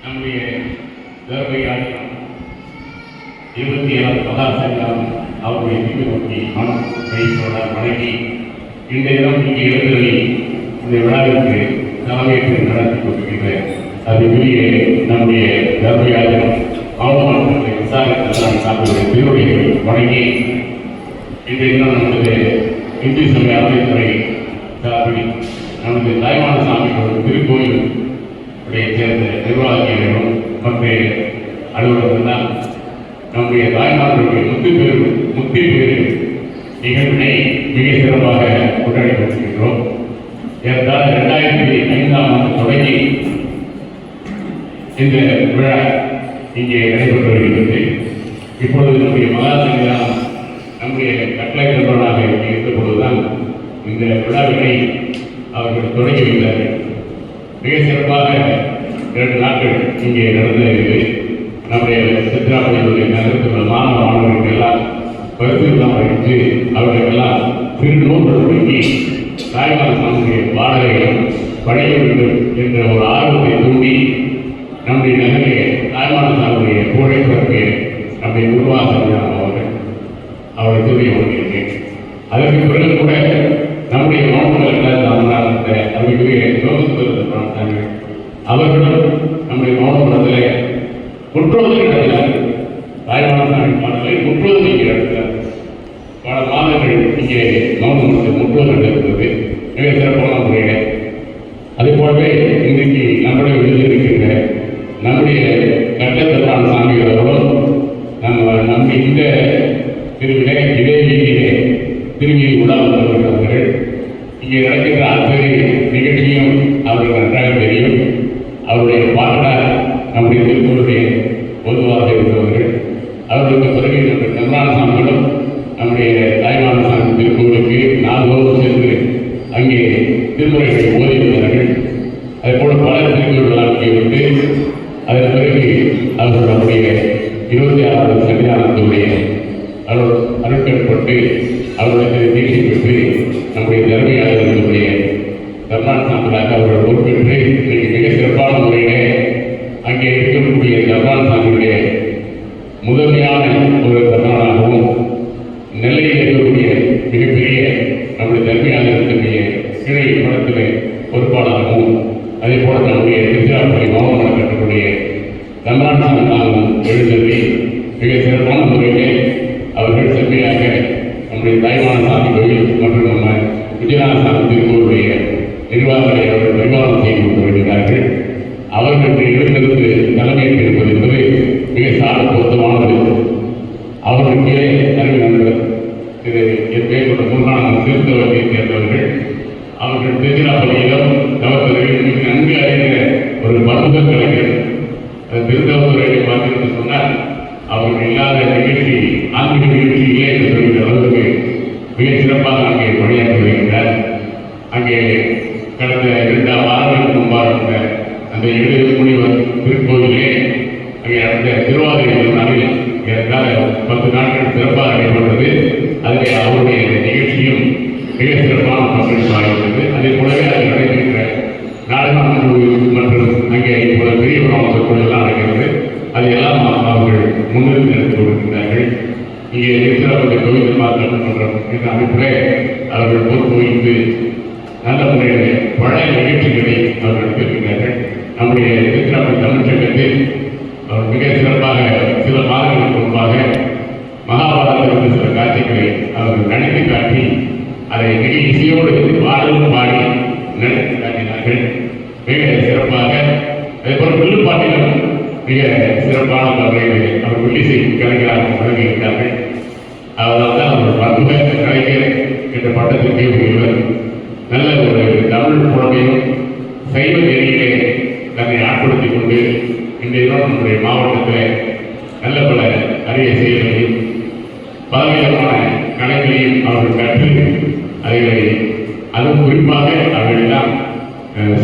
நம்முடைய தர்மையால் 27 மகாசங்கம் அவருடைய வீடு நோக்கி மனம் கைத்தோட வணங்கி இந்த இடம் இங்கே எழுந்ததை இந்த விழாவிற்கு தலைமையேற்று நடத்தி கொண்டிருக்கிற அதுக்குரிய நம்முடைய தர்மையாளர் மாவட்ட விசாரித்த சார்புடைய திருவுடையை வணங்கி இந்த இடம் நமது இந்து சமய அறநிலைத்துறை சார்பில் நமது தாய்மான சாமியோட திருக்கோயில் சேர்ந்த நிர்வாகிகளும் மற்ற அலுவலர்கள் தான் நம்முடைய தாய்மார்களுடைய முத்தி பேரு நிகழ்வினை மிக சிறப்பாக கொண்டாடி கொண்டிருக்கிறோம். ஏற்கால 2005ஆம் ஆண்டு தொடங்கி இந்த விழா இங்கே நடைபெற்று வருகிறது. இப்பொழுது நம்முடைய மகாசங்கம் நம்முடைய கட்டளை நிறுவனாக இருந்த பொழுதுதான் இந்த விழாவினை அவர்கள் தொடங்கி வைத்தார்கள். மிக சிறப்பாக 2 நாட்கள் இங்கே நடந்தது. நம்முடைய சித்ராபதியுடைய நகரத்தில் உள்ள மாணவர்கள் எல்லாம் பரிசுத்தம் அளித்து அவர்களுக்கெல்லாம் சிறு நூல்கள் தொடங்கி தாய்மான சாமியுடைய பாடல்களும் படிக்க வேண்டும் என்ற ஒரு ஆர்வத்தை தூண்டி நம்முடைய நகரிலே தாய்மான சாமியுடைய புகழைப்பதற்கு நம்முடைய நிர்வாகம் அவரை தூண்டி கொண்டிருக்கிறேன். அதற்கு பிறகு கூட நம்முடைய மாவட்டங்கள் அவர்களுடைய யோகத்தார்கள் அவர்களும் நம்முடைய மாவட்டத்தில் முற்றோதல் நடத்தினார்கள். தாய்மான பாடலை முற்றோதல் இங்கே நடத்தினார்கள். பல மாதங்கள் இங்கே மாவட்டத்தில் முற்றோதல் நடக்கிறது. மிக சிறப்பான முறையில் அதே போலவே இன்றைக்கு நம்முடைய எழுதியிருக்கின்ற நம்முடைய கட்டத்தப்பான சாமி அவர்களும் நம்ம இந்த திருவிழை இதே வீதியிலே திருவிழி உடாவுகிறார்கள். இங்கே நடக்கின்ற அத்தனை நிகழ்ச்சியும் அவர்கள் நன்றாக தெரியும். அவருடைய பாட்டனார் நம்முடைய திருக்குறளுடைய பொதுவாக இருந்தவர்கள். அவர்களுக்கு பிறகு நம்முடைய கருணான சாமிகளும் நம்முடைய தாய்மான சாமி திருக்குறளுக்கு நாள்தோறும் சென்று அங்கே திருமுறைகளை ஓதி வந்தார்கள். அதேபோல் பல திருக்குறள் அங்கே விட்டு அதன் பிறகு அவர்கள் நம்முடைய 26வது சன்னிதானத்துடைய அருட்கட்பட்டு அவர்களுக்கு தீட்சை பெற்று நம்முடைய திறமையாளர்களுடைய தர்மான் சாமியாக அவர்கள் பொறுப்பேற்று இன்றைக்கு மிக சிறப்பான முறையிலே அங்கே இருக்கக்கூடிய தர்மான் சாமியுடைய முதன்மையான ஒரு தர்மானாகவும் நெல்லையில் இருக்கக்கூடிய மிகப்பெரிய நம்முடைய திறமையாளர்களுடைய கிளை படத்திலே பொறுப்பாளராகவும் அதே போல நம்முடைய திருச்சிராப்பள்ளி மாவட்ட கட்டக்கூடிய தர்மான் சாமியாகவும் எழுந்ததை மிக சிறப்பான முறையிலே அவர்கள் செம்மையாக நம்முடைய தாய்மான சாமி கோயில் மற்றும் நம்ம விஜயநாத சாமி திருக்கோளுடைய நிர்வாகங்களை அவர்கள் நிர்வாகம் செய்து கொண்டு வருகிறார்கள். அவர்களுக்கு எழுந்திருந்து தலைமையேற்று இருப்பது என்பது மிக சால பொருத்தமானது. அவர்களுக்கு அறிவு நண்பர் திரு மேற்கொண்ட முருகானந்தம் திருத்தவத்தை சேர்ந்தவர்கள் அவர்கள் திருச்சிராப்பள்ளியிலும் தவத்துறையில் மிக நன்கு அறிந்த ஒரு பன்முக கலைஞர். திருத்தவத்துறையை பார்த்து சொன்னால் அவர்கள் இல்லாத நிகழ்ச்சி ஆன்மீக நிகழ்ச்சி இல்லை என்று சொல்கிற அளவுக்கு மிக சிறப்பாக அங்கே பணியாற்றி வருகின்றார். அங்கே கடந்த 2 வாரங்களுக்கு முன்பாக அந்த 7 முனிவர் திருக்கோயிலே அங்கே நடந்த திருவாதிரை நாளில் ஏற்கால 10 நாட்கள் சிறப்பாக நடைபெற்றது. அதில் அவருடைய நிகழ்ச்சியும் மிக சிறப்பான பங்களிப்பாக இருந்தது. அதே போலவே அது நடைபெற்ற நாடகம் மற்றும் அங்கே இப்போது பெரிய சொற்கள் எல்லாம் நடக்கிறது. அதையெல்லாம் அவர்கள் முன்னிறுத்தி நடத்தி கொண்டிருக்கிறார்கள். இங்கே திருச்சிராப்பள்ளி கோவில் நிர்வாகம் மன்றம் என்ற அமைப்பிலே அவர்கள் பொறுப்பு வைத்து நல்ல முறையில் பழைய நிகழ்ச்சிகளை அவர்கள் நடத்தியிருக்கிறார்கள். நம்முடைய திருச்சிராப்பள்ளி தமிழ் சங்கத்தில் அவர் மிக சிறப்பாக சில மாதங்களுக்கு முன்பாக மகாபாரதத்திலிருந்து சில காட்சிகளை அவர்கள் நடத்தி காட்டி அதை மிக இசையோடு பாடலும் பாடி நடத்தி காட்டினார்கள். மிக சிறப்பாக அதேபோல் வில்லுப்பாட்டிலும் மிக சிறப்பான முறையில் அவர் வில்லிசை கலைஞராக வழங்கியிருக்கிறார்கள். அதனால் தான் அவர் பன்முக கலைஞர் என்ற பட்டத்திற்கு உரியவர். நல்ல ஒரு தமிழ் புலமையும் சைவ நெறியிலே தன்னை ஆட்படுத்திக் கொண்டு இன்றைய நம்முடைய மாவட்டத்தில் நல்ல பல அரிய செயல்களையும் பலவிதமான கலைகளையும் அவர்கள் கற்று அதை அதுவும் குறிப்பாக அவர்களெல்லாம்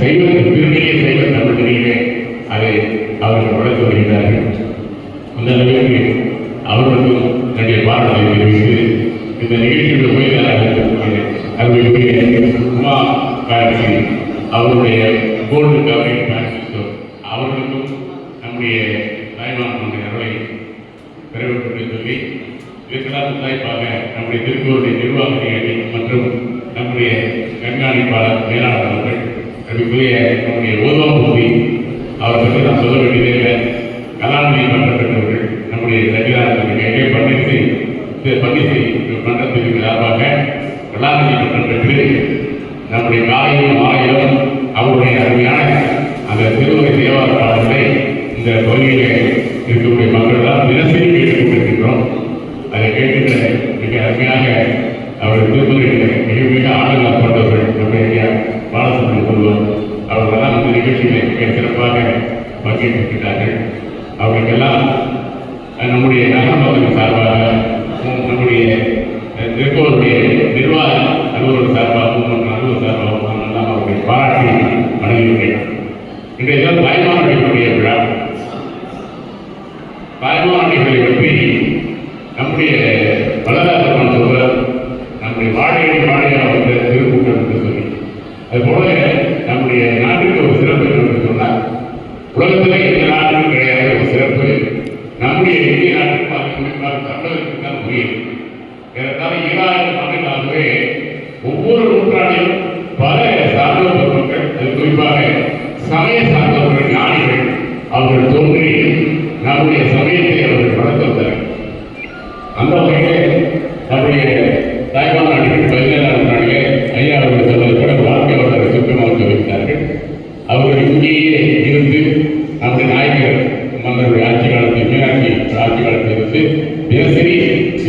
சைவ திருநெறிய சைவ தமிழ் நெறியிலே அதை அவர்கள் வளர்த்து வருகிறார்கள். அந்த அளவிற்கு அவர்களுக்கும் தன்னுடைய பாடலை தெரிவித்து இந்த நிகழ்ச்சியுடைய உயர்ந்த அவர்களுடைய உமா காட்சி அவருடைய கோல்டு கவரிங் அவர்களுக்கும் நம்முடைய தாய்மாமனுடைய அருளை பெறவேண்டும் என்று சொல்லி இதற்கெல்லாம் தாய்ப்பாக நம்முடைய திருப்பூருடைய நிர்வாக அணி மற்றும் நம்முடைய கண்காணிப்பாளர் மேலாளர் அவர்கள் அதுக்குரிய நம்முடைய ஓதுவாம்பூர்த்தி அவர் பற்றி நான் சொல்ல வேண்டியதே இல்லை. கலாநிதி பட்டம் பெற்றவர்கள் நம்முடைய சஜிதானந்தன் கையிலே பன்னிசை மன்றத்திற்கு சார்பாக கலாநிதி பட்டம் பெற்று நம்முடைய காலையிலும் மாலையிலும் அவருடைய அருமையான அந்த திருவரை தேவார பாடல்களை இந்த பகுதியில் இருக்கக்கூடிய மக்கள் தான் தினசரி கேட்டுக் கொண்டிருக்கின்றோம். அதை கேட்கின்ற மிக அருமையாக அவர் திருமதியில் மிக மிக ஆளுநர் கொண்டவர்கள் நம்முடைய பாலசுப்ரமணியம் சொல்லுவார். அவர்களெல்லாம் இந்த நிகழ்ச்சிகளை மிக சிறப்பாக பங்கேற்றிருக்கிறார்கள். அவர்களுக்கெல்லாம் நம்முடைய நகரமக்களின் சார்பாக நம்முடைய திருப்பூருடைய நிர்வாக அலுவலர் சார்பாகவும் மற்றும் அலுவலர் சார்பாகவும் எல்லாம் அவர்களை பாராட்டி வணங்குகிறேன். இன்றைய தினம் தாய்மானவர்களுடைய விழா. தாய்மானவர்களை பற்றி நம்முடைய வளராஜன் சொல்வர் நம்முடைய வாழையை வாழையாக வந்த திருக்கூட்டம் என்று சொல்லி அதுபோல நம்முடைய நாட்டுக்கு ஒரு சிறப்பு என்று சொன்னார். உலகத்தில் எந்த நாட்டுக்கும் கிடையாத ஒரு சிறப்பு நம்முடைய இந்திய நாட்டுக்கு அது குறிப்பாக தமிழகத்துக்கு தான் முடியும். ஏறத்தாழ 7,000 ஆண்டுகளாகவே ஒவ்வொரு நூற்றாண்டிலும் பல சார்ந்தவர் பெருமக்கள் அது குறிப்பாக சமய சார்ந்தவர்கள் ஞானிகள் அவர்கள் தோன்றி நம்முடைய சமயத்தை அவர்கள் வளர்த்து வந்தார்கள். அந்த வகையிலே நம்முடைய தாய்மான நாடுகள் 17ஆம் நாளிலே ஐயா அவர்கள் சொன்னது கூட வாழ்க்கை வரலாறு சுத்தமாக வைத்தார்கள். அவர்கள் இங்கேயே இருந்து நம்முடைய நாயகர் மன்னருடைய ஆட்சி காலத்தில் மீனாட்சி ஆட்சி காலத்தில் இருந்து தினசரி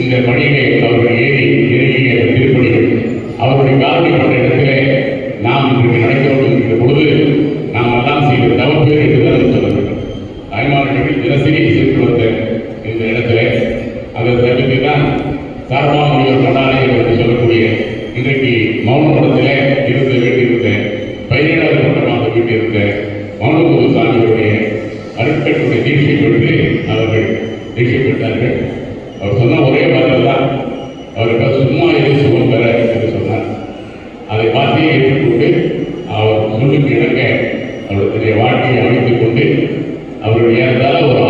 இந்த பணியை அவர்கள் இறங்கிய திருப்பணிகள் அவருடைய காலத்தை கொண்ட இடத்திலே நாம் இன்றைக்கு நடக்கிறோம் என்கிற பொழுது நாம் எல்லாம் செய்த தவப்பேர் என்றுதான் சொல்ல வேண்டும். தாய்மார்கள் தினசரி சென்று வந்த இந்த இடத்துல அதை தவிர்த்து தான் சார்பாக முனிவர் கொண்டாடை என்று சொல்லக்கூடிய இன்றைக்கு மௌன மடத்திலே இருந்து வேண்டியிருந்த 17வது மண்டமாக வீட்டிருந்த மௌனபூத சாமியுடைய அருட்கட்டுடைய தீட்சை கொடுத்து அவர்கள் தீட்சை பெற்றார்கள். அவர் சொன்ன ஒரே பதில் தான் அவர்கள் சும்மா எது சுகம் பெற என்று சொன்னார். அதை பார்த்தே ஏற்றுக்கொண்டு அவர் சொல்லுக்கு இணங்க அவருடைய வாழ்க்கையை அமைத்துக் கொண்டு அவருடைய ஒரு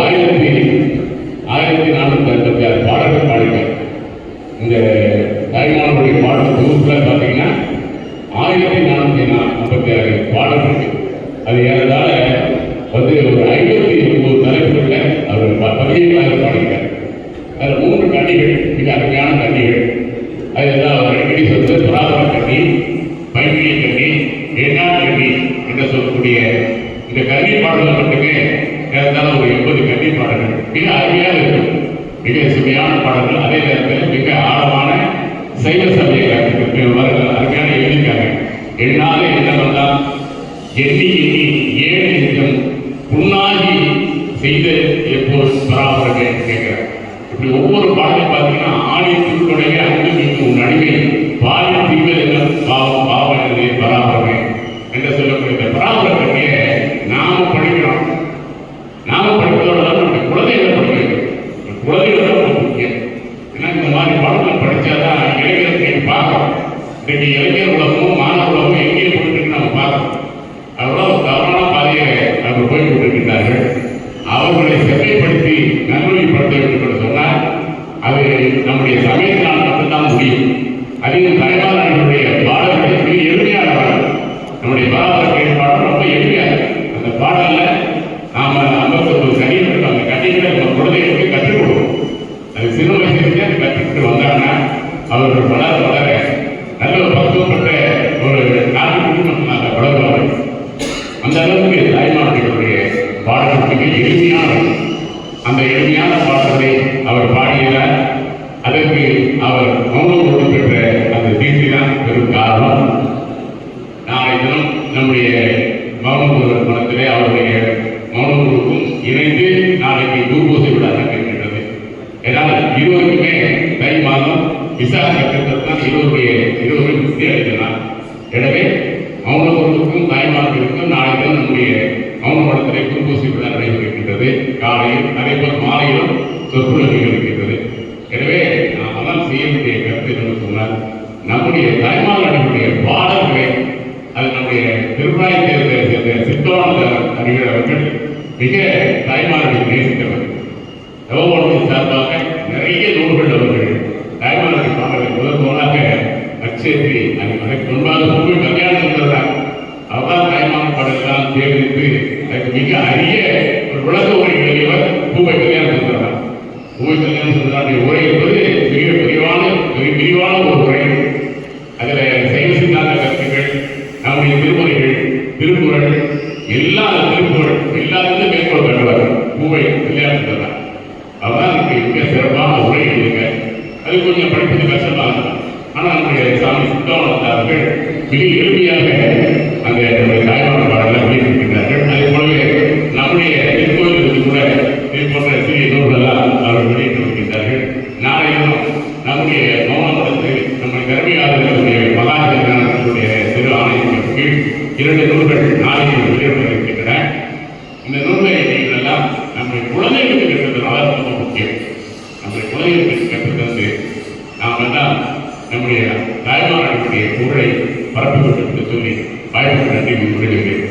1456 பாடல்கள் பாடினார். இந்த தாய்மானவருடைய பாடல் தொகுப்பில் பார்த்தீங்கன்னா 1456 பாடல்கள். அது ஏறதால ஒரு 59 தலைப்புகளில் அவர் 17 பாடினார். அதில் 3 கண்ணிகள் மிக அருமையான கண்ணிகள். அதுதான் அவர் அடிக்கடி சொல்வது புராதன கண்ணி, பைபிளி கண்ணி, எண்ணாள் கண்ணி என்று சொல்லக்கூடிய இந்த கண்ணி பாடல்கள் மட்டுமே ஏறதால ஒரு 80 கண்ணி பாடல்கள் மிக அருமையாக இருக்கும். மிக சுமையான பாடல்கள். அதே நேரத்தில் மிக ஆழமான சைவ சமய அருமையான எழுதியிருக்காங்க. எண்ணாத எண்ணம் தான் எண்ணி எண்ணி ஏழு நெஞ்சம் புண்ணாகி செய்த எப்போது பராமரமே கேட்கிறார். இப்படி ஒவ்வொரு பாடலையும் பார்த்தீங்கன்னா ஆணை திருக்குடைய அன்பு மீது உன் அடிமை பாய தீவிரம் பாவம் பாவனதே பராமரமே என்று சொல்லக்கூடிய இந்த பராமரத்தையே நாம படிக்கிறோம். நாம படிப்பதோட நம்முடைய குழந்தைகளை படிக்க வேண்டும். குழந்தைகள் தான் முக்கியம். ஏன்னா இந்த மாதிரி பாடல்கள் படித்தாதான் இளைஞர்கள் பார்க்கணும். இன்றைக்கு இளைஞர் உலகமும் மாணவ உலகமும் எங்கேயும் போயிட்டு நம்ம பார்க்கணும். அவர்களால் ஒரு தவறான பாதையை அவர்கள் போய் கொண்டிருக்கின்றார்கள். அவர்களை செம்மைப்படுத்தி நல்வழிப்படுத்த வேண்டும் என்று சொன்னால் அது நம்முடைய சமயத்தினால் மட்டும்தான் முடியும். அதிலும் தலைவாளர்களுடைய பாடல்களை மிக எளிமையான பாடல். நம்முடைய பாடல்கள் பாடல் ரொம்ப எளிமையாக அந்த பாடலில் நாம் 59 கனிகள் அந்த கனிகளை நம்ம குழந்தைகளுக்கு கற்றுக் கொடுக்கணும். அது சின்ன வயசுலேருந்து அது கற்றுக்கிட்டு வந்தாங்கன்னா அவர்கள் வளர வளர நல்ல ஒரு பக்குவப்பட்ட ஒரு நாட்டு குடிமக்களாக வளருவார்கள். அந்த அளவுக்கு தாய்மார்களுடைய பாடல்கள் மிக எளிமையான அந்த எளிமையான பாடல்களை அவர் பாடியதால் அதற்கு அவர் மௌனம் பெற்ற அந்த தீர்ச்சி தான் பெரும் காரணம். நாளை தினம் நம்முடைய மௌனபூர்வ மனத்திலே அவருடைய மௌனபூர்வக்கும் இணைந்து நாளைக்கு குருபூசை விழா நடக்கின்றது. ஏனால் இருவருக்குமே தை மாதம் விசாக நட்சத்திரம் தான் இருவரும் அளிக்கிறார். எனவே மௌனபூர்வக்கும் தாய்மார்களுக்கும் நாளை தினம் நம்முடைய மௌன மடத்திலே குருபூசை விழா நடைபெறுகின்றது. காலையில் அதேபோல் மாலையிலும் சொற்பொழிவுகள் இருக்கின்றது. எனவே நாம் எல்லாம் செய்ய வேண்டிய கருத்து என்று சொன்னால் நம்முடைய தாய்மார்களுடைய பாடல்களை அது நம்முடைய திருவாய் சேர்ந்த சித்தோனந்த அறிஞர் அவர்கள் மிக தாய்மார்கள் நேசித்தவர். தவமோனத்தின் சார்பாக நிறைய நூல்கள் அவர்கள் தாய்மார்கள் பாடலை முதலாக அச்சேற்றி அதற்கு முன்பாக பூமி கல்யாணம் சொல்றார். அவர்தான் தாய்மான பாடலாம் தேர்ந்தெடுத்து அதுக்கு மிக அரிய ஒரு விளக்க உரை எழுதியவர் பூவை கல்யாணம் சொல்றார். பூவை கல்யாணம் சொல்றாருடைய உரை என்பது மிக விரிவான ஒரு உரை. அதில் சைவ சித்தாந்த கருத்துக்கள், நம்முடைய திருமுறைகள், திருக்குறள், திருக்குறள் எல்லாத்துக்கும் மேற்கோள் கட்டுவார் பூவை கல்யாணம் சொல்றார். அவர்தான் மிக சிறப்பான உரை எழுதுங்க. அது கொஞ்சம் படிப்பது கஷ்டமாக, ஆனால் நம்முடைய சாமி சித்தானந்தார்கள் மிக எளிமையாக அந்த நம்முடைய தாய்மான பாடலை வெளியிட்டிருக்கிறார்கள். அதே போலவே நம்முடைய திருக்கோயிலுக்கு கூட இது போன்ற சிறிய நூல்களெல்லாம் அவர்கள் வெளியிட்டு வருகின்றார்கள். நாளையும் நம்முடைய மௌனமடத்தில் நம்முடைய கருமையாளர்களுடைய மகாஜனானுடைய திரு ஆணையத்தின் கீழ் 2 நூல்கள் நாளைக்கு வெளியிட இருக்கின்றன. இந்த நூல்களை நீங்கள் எல்லாம் நம்முடைய குழந்தைகளுக்கு கற்றுத்தர ரொம்ப முக்கியம். நம்முடைய குழந்தைகளுக்கு கற்றுத்தந்து நாம் எல்லாம் நம்முடைய தாய்மார்களுடைய புகழை பரப்பிவிட்டு சொல்லி வாய்ப்பு நன்றி முடிவுகிறேன்.